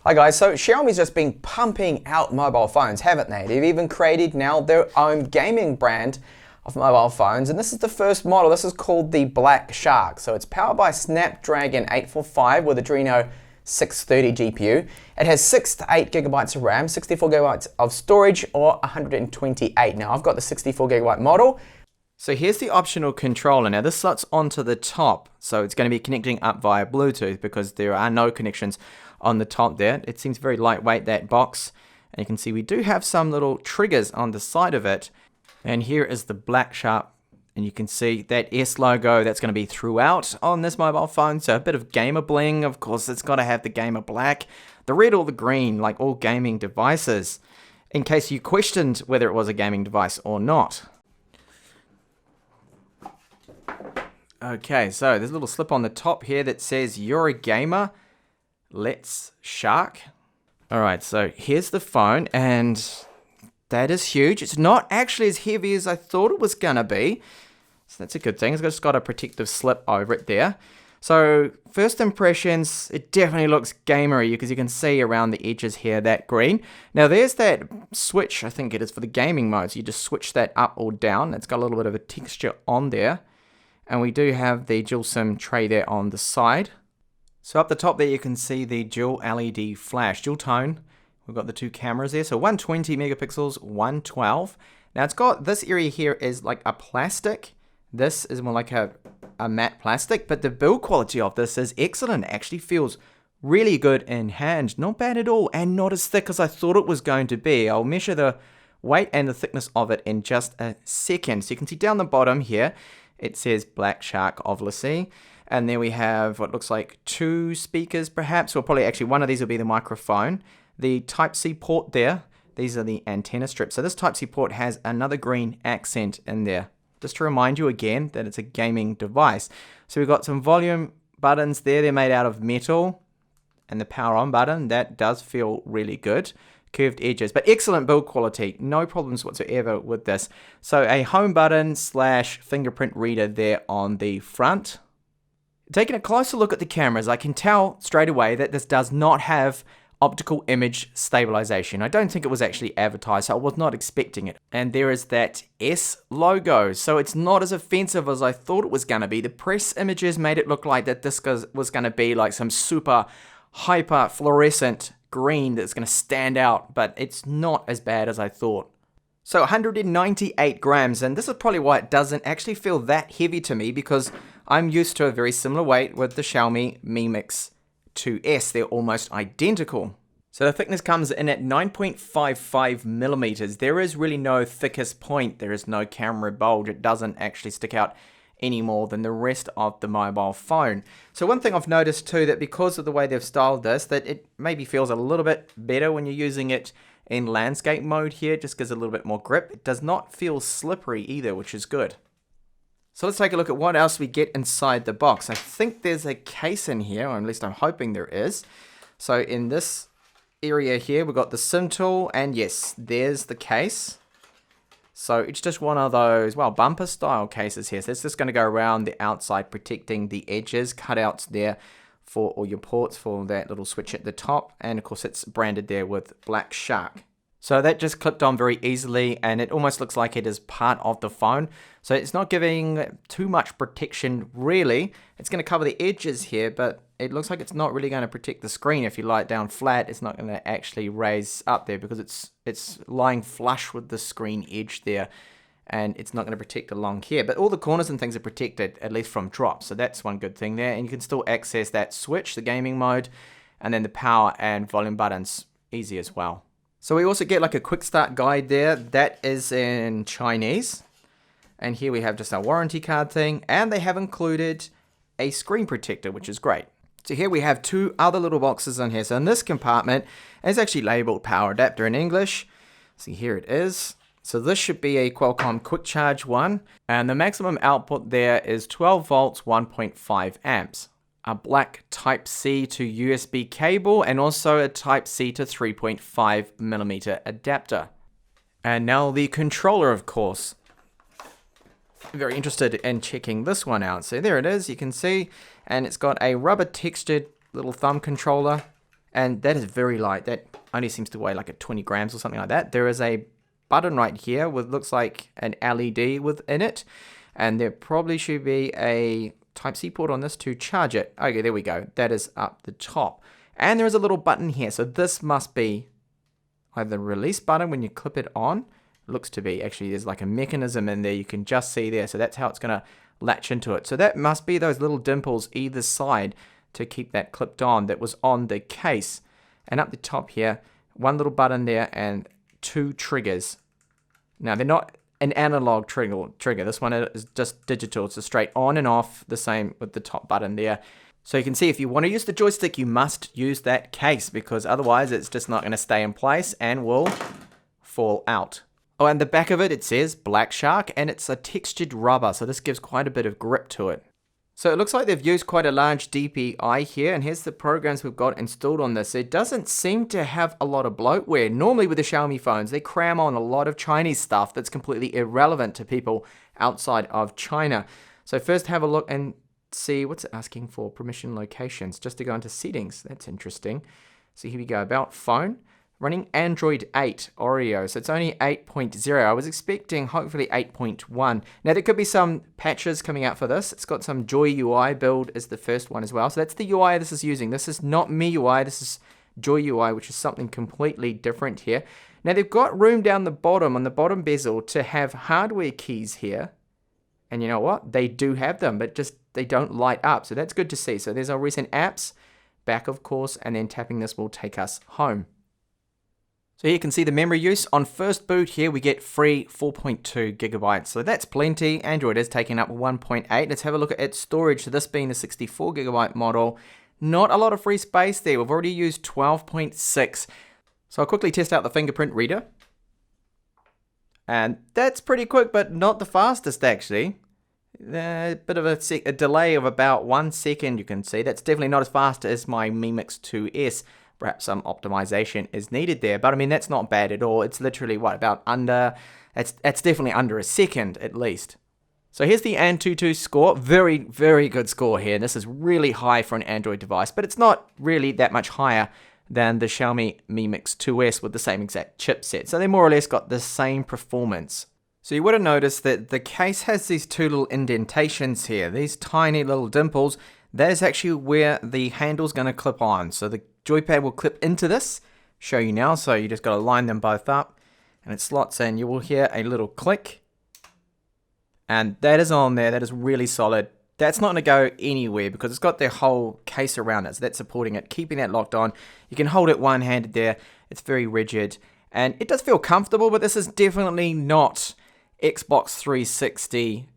Hi guys, so Xiaomi's just been pumping out mobile phones, haven't they? They've even created now their own gaming brand of mobile phones, and this is the first model. This is called the Black Shark. So it's powered by Snapdragon 845 with Adreno 630 GPU. It has 6 to 8 gigabytes of RAM, 64 gigabytes of storage, or 128. Now I've got the 64 gigabyte model. So here's the optional controller. Now this slots onto the top, so it's going to be connecting up via Bluetooth because there are no connections on the top there. It seems very lightweight, that box. And you can see we do have some little triggers on the side of it. And here is the Black Shark. And you can see that S logo that's going to be throughout on this mobile phone. So a bit of gamer bling. Of course, it's got to have the gamer black, the red or the green, like all gaming devices, in case you questioned whether it was a gaming device or not. Okay, so there's a little slip on the top here that says you're a gamer. Let's Shark. Alright, so here's the phone, and that is huge. It's not actually as heavy as I thought it was gonna be, so that's a good thing. It's just got a protective slip over it there. So first impressions, it definitely looks gamery because you can see around the edges here that green. Now there's that switch, I think it is for the gaming mode, so you just switch that up or down. It's got a little bit of a texture on there, and we do have the dual SIM tray there on the side. So up the top there you can see the dual LED flash, dual tone. We've got the two cameras there, so 120 megapixels, 112. Now it's got, this area here is like a plastic. This is more like a matte plastic, but the build quality of this is excellent. It actually feels really good in hand. Not bad at all, and not as thick as I thought it was going to be. I'll measure the weight and the thickness of it in just a second. So you can see down the bottom here, it says Black Shark, obviously. And then we have what looks like 2 speakers perhaps, or probably actually one of these will be the microphone. The Type-C port there, these are the antenna strips. So this Type-C port has another green accent in there. Just to remind you again that it's a gaming device. So we've got some volume buttons there, they're made out of metal. And the power on button, that does feel really good. Curved edges, but excellent build quality. No problems whatsoever with this. So a home button / fingerprint reader there on the front. Taking a closer look at the cameras, I can tell straight away that this does not have optical image stabilization. I don't think it was actually advertised, so I was not expecting it. And there is that S logo, so it's not as offensive as I thought it was going to be. The press images made it look like that this was going to be like some super hyper fluorescent green that's going to stand out, but it's not as bad as I thought. So 198 grams, and this is probably why it doesn't actually feel that heavy to me, because I'm used to a very similar weight with the Xiaomi Mi Mix 2S. They're almost identical. So the thickness comes in at 9.55 millimeters. There is really no thickest point. There is no camera bulge. It doesn't actually stick out any more than the rest of the mobile phone. So one thing I've noticed too, that because of the way they've styled this, that it maybe feels a little bit better when you're using it in landscape mode here. It just gives a little bit more grip. It does not feel slippery either, which is good. So let's take a look at what else we get inside the box. I think there's a case in here, or at least I'm hoping there is. So in this area here, we've got the SIM tool, and yes, there's the case. So it's just one of those, well, bumper style cases here. So it's just going to go around the outside, protecting the edges, cutouts there for all your ports for that little switch at the top. And of course, it's branded there with Black Shark. So that just clipped on very easily, and it almost looks like it is part of the phone. So it's not giving too much protection, really. It's going to cover the edges here, but it looks like it's not really going to protect the screen. If you lie it down flat, it's not going to actually raise up there because it's lying flush with the screen edge there, and it's not going to protect along here. But all the corners and things are protected, at least from drops. So that's one good thing there. And you can still access that switch, the gaming mode, and then the power and volume buttons easy as well. So we also get like a quick start guide there. That is in Chinese. And here we have just our warranty card thing. And they have included a screen protector, which is great. So here we have 2 other little boxes on here. So in this compartment, it's actually labeled power adapter in English. See, here it is. So this should be a Qualcomm quick charge one. And the maximum output there is 12 volts, 1.5 amps. A black Type-C to USB cable, and also a Type-C to 3.5 millimeter adapter. And now the controller, of course. Very interested in checking this one out. So there it is, you can see, and it's got a rubber textured little thumb controller, and that is very light. That only seems to weigh like at 20 grams or something like that. There is a button right here with looks like an LED within it, and there probably should be a Type-C port on this to charge it. Okay, there we go. That is up the top. And there is a little button here, so this must be either the release button when you clip it on. Looks to be. Actually, there's like a mechanism in there you can just see there, so that's how it's going to latch into it. So that must be those little dimples either side to keep that clipped on that was on the case. And up the top here, one little button there and two triggers. Now, they're not an analog trigger. This one is just digital. It's a straight on and off, the same with the top button there. So you can see if you want to use the joystick, you must use that case, because otherwise it's just not going to stay in place and will fall out. Oh, and the back of it, it says Black Shark, and it's a textured rubber, so this gives quite a bit of grip to it. So it looks like they've used quite a large DPI here, and here's the programs we've got installed on this. It doesn't seem to have a lot of bloatware. Normally with the Xiaomi phones, they cram on a lot of Chinese stuff that's completely irrelevant to people outside of China. So first have a look and see what's it asking for. Permission locations, just to go into settings. That's interesting. So here we go, about phone. Running Android 8 Oreo, so it's only 8.0. I was expecting hopefully 8.1. Now there could be some patches coming out for this. It's got some Joy UI build is the first one as well. So that's the UI this is using. This is not MIUI, this is Joy UI, which is something completely different here. Now they've got room down the bottom, on the bottom bezel, to have hardware keys here. And you know what? They do have them, but just they don't light up. So that's good to see. So there's our recent apps, back of course, and then tapping this will take us home. So here you can see the memory use. On first boot here, we get free 4.2 gigabytes. So that's plenty. Android is taking up 1.8. Let's have a look at its storage. So this being the 64 gigabyte model, not a lot of free space there. We've already used 12.6. So I'll quickly test out the fingerprint reader. And that's pretty quick, but not the fastest actually. A bit of a delay of about 1 second, you can see. That's definitely not as fast as my Mi Mix 2S. Perhaps some optimization is needed there, but I mean, that's not bad at all. It's literally, what, about under, that's definitely under a second at least. So here's the Antutu score. Very, very good score here. This is really high for an Android device, but it's not really that much higher than the Xiaomi Mi Mix 2S with the same exact chipset. So they more or less got the same performance. So you would have noticed that the case has these two little indentations here, these tiny little dimples. That is actually where the handle's going to clip on. So the joypad will clip into this. Show you now. So you just got to line them both up and it slots in. You will hear a little click. And that is on there. That is really solid. That's not going to go anywhere because it's got the whole case around it. So that's supporting it, keeping that locked on. You can hold it one-handed there. It's very rigid. And it does feel comfortable, but this is definitely not Xbox 360,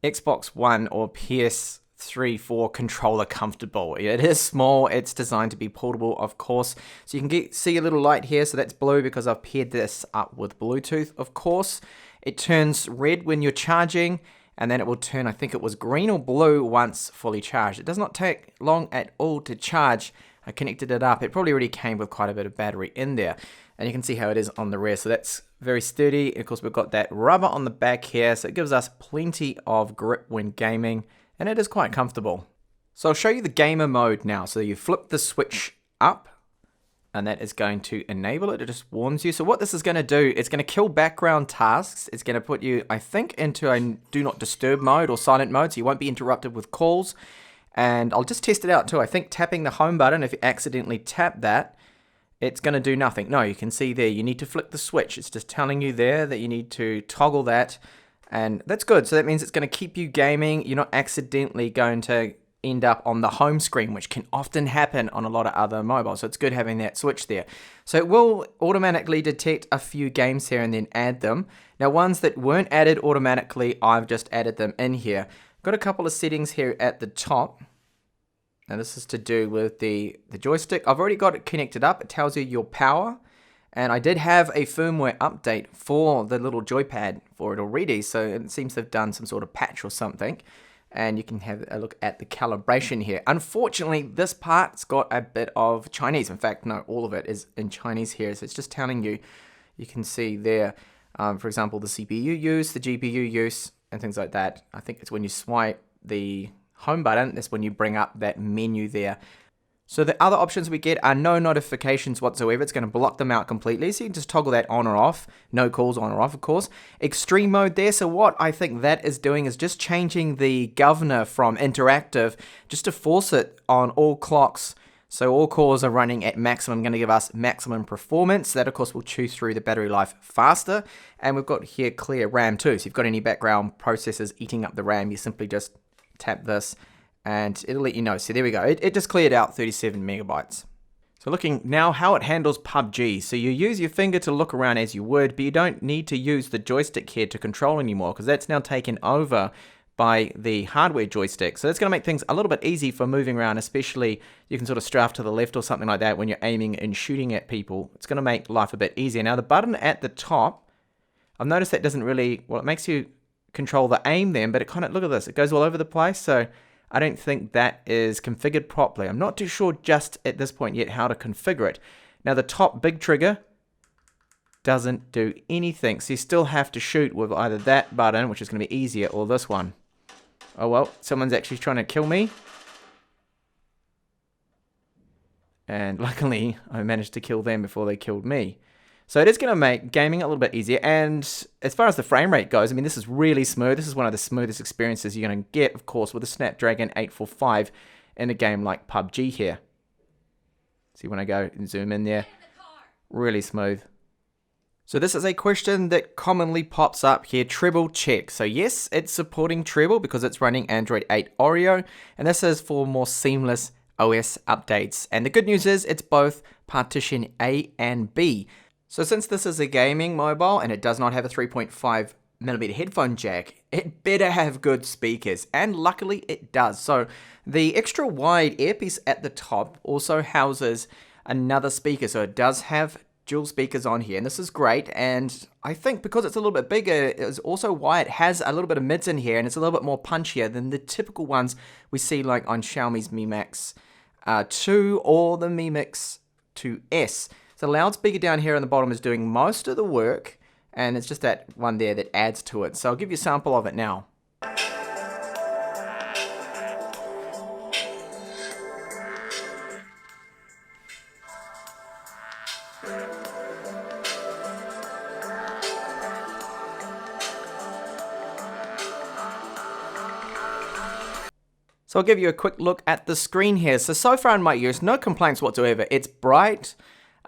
Xbox One, or PS3, 4 controller comfortable. It is small. It's designed to be portable, of course. So you can see a little light here. So that's blue because I've paired this up with Bluetooth, of course. It turns red when you're charging, and then it will turn, I think it was green or blue once fully charged. It does not take long at all to charge. I connected it up. It probably already came with quite a bit of battery in there. And you can see how it is on the rear. So that's very sturdy. And of course, we've got that rubber on the back here. So it gives us plenty of grip when gaming. And it is quite comfortable. So I'll show you the gamer mode now. So you flip the switch up. And that is going to enable it. It just warns you. So what this is going to do, it's going to kill background tasks. It's going to put you, I think, into a do not disturb mode or silent mode. So you won't be interrupted with calls. And I'll just test it out too. I think tapping the home button, if you accidentally tap that, it's going to do nothing. No, you can see there, you need to flick the switch. It's just telling you there that you need to toggle that. And that's good. So that means it's going to keep you gaming. You're not accidentally going to end up on the home screen, which can often happen on a lot of other mobiles. So it's good having that switch there. So it will automatically detect a few games here and then add them. Now, ones that weren't added automatically, I've just added them in here. Got a couple of settings here at the top. Now this is to do with the joystick. I've already got it connected up. It tells you your power. And I did have a firmware update for the little joypad for it already. So it seems they've done some sort of patch or something. And you can have a look at the calibration here. Unfortunately, this part's got a bit of Chinese. In fact, no, all of it is in Chinese here. So it's just telling you, you can see there, for example, the CPU use, the GPU use, and things like that. I think it's when you swipe the home button, that's when you bring up that menu there. So the other options we get are no notifications whatsoever. It's going to block them out completely. So you can just toggle that on or off. No calls on or off, of course. Extreme mode there. So what I think that is doing is just changing the governor from interactive just to force it on all clocks. So all cores are running at maximum, going to give us maximum performance. That, of course, will chew through the battery life faster. And we've got here clear RAM too. So if you've got any background processors eating up the RAM, you simply just tap this and it'll let you know. So there we go. It just cleared out 37 megabytes. So looking now how it handles PUBG. So you use your finger to look around as you would, but you don't need to use the joystick here to control anymore because that's now taken over by the hardware joystick. So that's going to make things a little bit easy for moving around, especially you can sort of strafe to the left or something like that when you're aiming and shooting at people. It's going to make life a bit easier. Now the button at the top, I've noticed that doesn't really, well, it makes you control the aim then, but it kind of, look at this, it goes all over the place. So I don't think that is configured properly. I'm not too sure just at this point yet how to configure it. Now the top big trigger doesn't do anything. So you still have to shoot with either that button, which is going to be easier, or this one. Oh well, someone's actually trying to kill me. And luckily, I managed to kill them before they killed me. So it is going to make gaming a little bit easier. And as far as the frame rate goes, I mean, this is really smooth. This is one of the smoothest experiences you're going to get, of course, with a Snapdragon 845 in a game like PUBG here. See when I go and zoom in there? Really smooth. So this is a question that commonly pops up here, treble check. So yes, it's supporting treble because it's running Android 8 Oreo, and this is for more seamless OS updates. And the good news is it's both partition A and B. So since this is a gaming mobile and it does not have a 3.5mm headphone jack, it better have good speakers, and luckily it does. So the extra wide earpiece at the top also houses another speaker, so it does have dual speakers on here, and this is great. And I think because it's a little bit bigger is also why it has a little bit of mids in here, and it's a little bit more punchier than the typical ones we see like on Xiaomi's Mi Mix 2 or the Mi Mix 2S. So the loudspeaker down here on the bottom is doing most of the work, and it's just that one there that adds to it. So I'll give you a sample of it now. So I'll give you a quick look at the screen here. So far in my use, no complaints whatsoever. It's bright.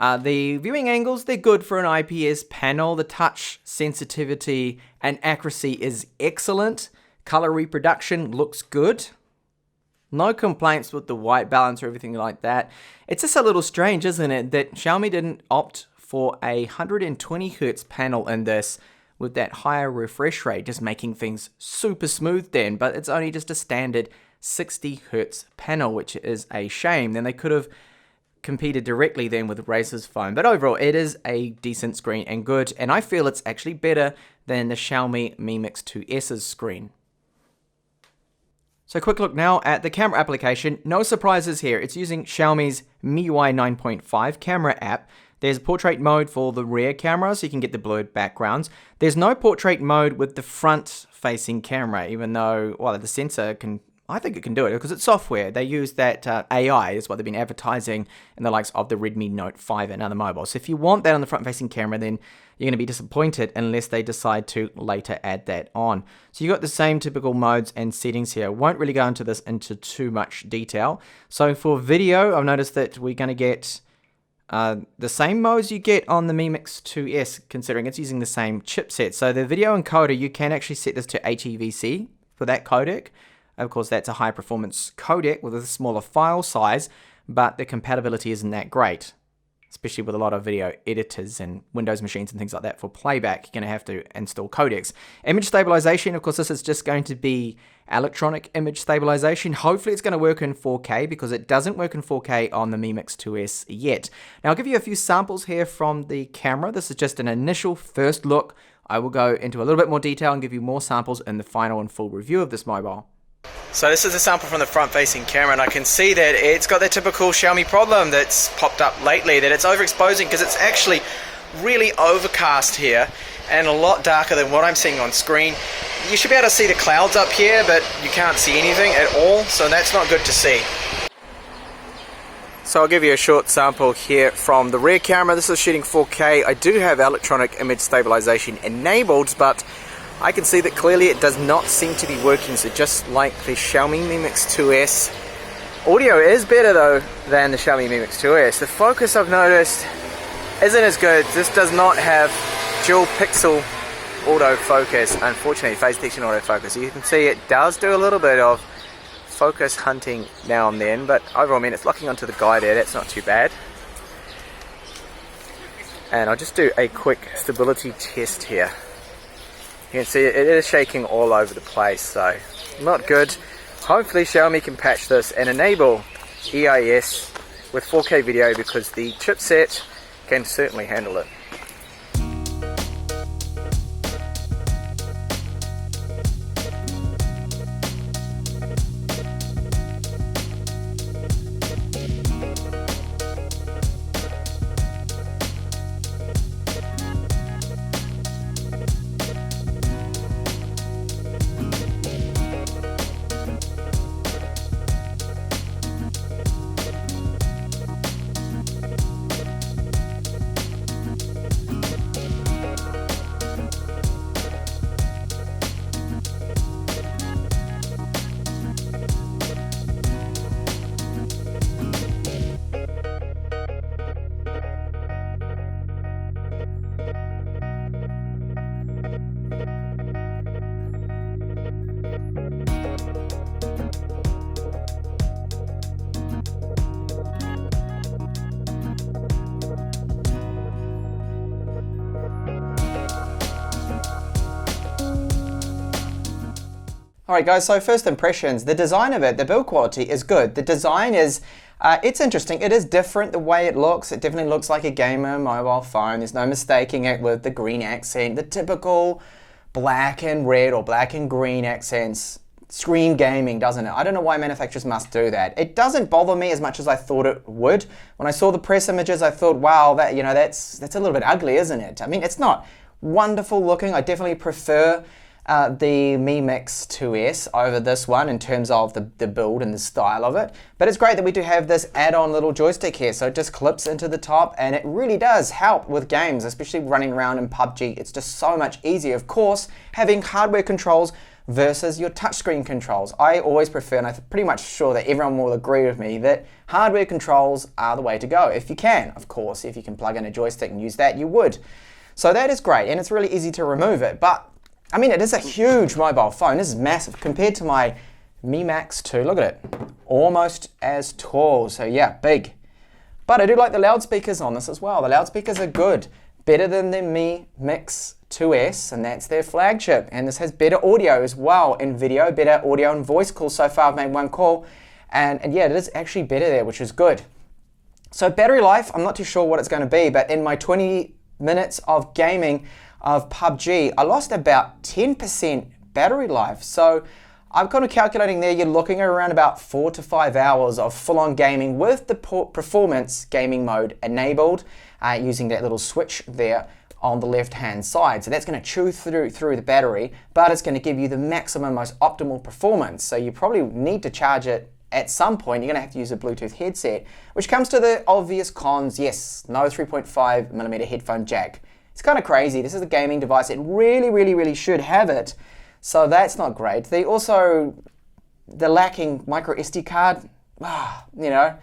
The viewing angles, they're good for an IPS panel. The touch sensitivity and accuracy is excellent. Color reproduction looks good. No complaints with the white balance or everything like that. It's just a little strange, isn't it, that Xiaomi didn't opt for a 120Hz panel in this with that higher refresh rate, just making things super smooth then, but it's only just a standard 60Hz panel, which is a shame. Then they could have competed directly then with Razer's phone. But overall, it is a decent screen and good, and I feel it's actually better than the Xiaomi Mi Mix 2S's screen. So quick look now at the camera application. No surprises here. It's using Xiaomi's MIUI 9.5 camera app. There's portrait mode for the rear camera, so you can get the blurred backgrounds. There's no portrait mode with the front-facing camera, even though, well, the sensor can, I think it can do it because it's software. They use that AI, is what they've been advertising in the likes of the Redmi Note 5 and other mobiles. So if you want that on the front-facing camera, then you're going to be disappointed unless they decide to later add that on. So you've got the same typical modes and settings here. Won't really go into this into too much detail. So for video, I've noticed that we're going to get the same modes you get on the Mi Mix 2S, considering it's using the same chipset. So the video encoder, you can actually set this to HEVC for that codec. Of course, that's a high performance codec with a smaller file size, but the compatibility isn't that great, especially with a lot of video editors and Windows machines and things like that. For playback, you're going to have to install codecs. Image stabilization, of course, this is just going to be electronic image stabilization. Hopefully it's going to work in 4K because it doesn't work in 4K on the Mi Mix 2S yet. Now I'll give you a few samples here from the camera. This is just an initial first look. I will go into a little bit more detail and give you more samples in the final and full review of this mobile. So this is a sample from the front-facing camera, and I can see that it's got that typical Xiaomi problem that's popped up lately, that it's overexposing because it's actually really overcast here and a lot darker than what I'm seeing on screen. You should be able to see the clouds up here, but you can't see anything at all, so that's not good to see. So I'll give you a short sample here from the rear camera. This is shooting 4K. I do have electronic image stabilization enabled, but I can see that clearly it does not seem to be working. So just like the Xiaomi Mi Mix 2S, audio is better though than the Xiaomi Mi Mix 2S. The focus, I've noticed, isn't as good. This does not have dual pixel autofocus, unfortunately, phase detection autofocus. You can see it does do a little bit of focus hunting now and then, but overall, I mean, it's locking onto the guy there. That's not too bad. And I'll just do a quick stability test here. You can see it is shaking all over the place, so not good. Hopefully Xiaomi can patch this and enable EIS with 4K video, because the chipset can certainly handle it. Alright guys, so first impressions, the design of it, the build quality is good. The design is, it's interesting, it is different the way it looks. It definitely looks like a gamer mobile phone. There's no mistaking it with the green accent, the typical black and red or black and green accents. Scream gaming, doesn't it? I don't know why manufacturers must do that. It doesn't bother me as much as I thought it would. When I saw the press images, I thought, wow, that, you know, that's a little bit ugly, isn't it? I mean, it's not wonderful looking. I definitely prefer the Mi Mix 2S over this one in terms of the build and the style of it. But it's great that we do have this add-on little joystick here, so it just clips into the top, and it really does help with games, especially running around in PUBG. It's just so much easier, of course, having hardware controls versus your touchscreen controls. I always prefer, and I'm pretty much sure that everyone will agree with me, that hardware controls are the way to go. If you can, of course, if you can plug in a joystick and use that, you would. So that is great, and it's really easy to remove it. But I mean, it is a huge mobile phone. This is massive compared to my Mi Max 2. Look at it, almost as tall. So yeah, big. But I do like the loudspeakers on this as well. The loudspeakers are good, better than the Mi Mix 2S, and that's their flagship. And this has better audio as well in video, better audio and voice calls. So far I've made one call, and yeah, it is actually better there, which is good. So battery life, I'm not too sure what it's going to be, but in my 20 minutes of gaming of PUBG, I lost about 10% battery life. So I'm kind of calculating there, you're looking at around about 4 to 5 hours of full-on gaming with the performance gaming mode enabled, using that little switch there on the left-hand side. So that's going to chew through the battery, but it's going to give you the maximum, most optimal performance. So you probably need to charge it at some point. You're going to have to use a Bluetooth headset, which comes to the obvious cons. Yes, no 3.5mm headphone jack. It's kind of crazy. This is a gaming device. It really should have it. So that's not great. The lacking micro SD card, you know,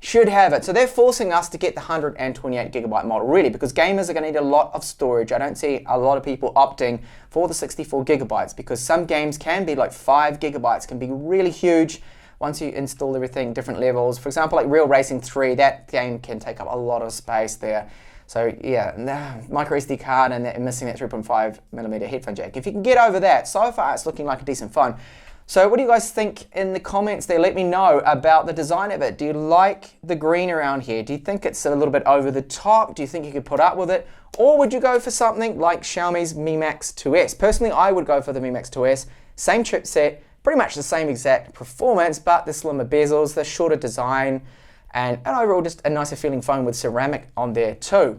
should have it. So they're forcing us to get the 128GB model, really, because gamers are going to need a lot of storage. I don't see a lot of people opting for the 64GB, because some games can be like 5GB, can be really huge once you install everything, different levels. For example, like Real Racing 3, that game can take up a lot of space there. So yeah, micro SD card and missing that 3.5mm headphone jack. If you can get over that, so far it's looking like a decent phone. So what do you guys think in the comments there? Let me know about the design of it. Do you like the green around here? Do you think it's a little bit over the top? Do you think you could put up with it? Or would you go for something like Xiaomi's Mi Max 2S? Personally, I would go for the Mi Max 2S. Same chipset, pretty much the same exact performance, but the slimmer bezels, the shorter design, and overall just a nicer feeling phone with ceramic on there too.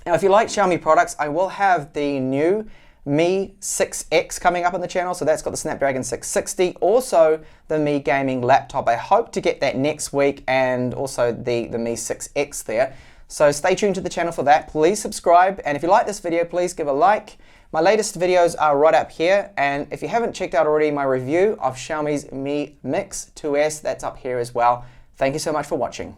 Now if you like Xiaomi products, I will have the new Mi 6X coming up on the channel, so that's got the Snapdragon 660. Also, the Mi gaming laptop. I hope to get that next week, and also the Mi 6X there. So stay tuned to the channel for that. Please subscribe, and if you like this video, please give a like. My latest videos are right up here, and if you haven't checked out already my review of Xiaomi's Mi Mix 2S, that's up here as well. Thank you so much for watching.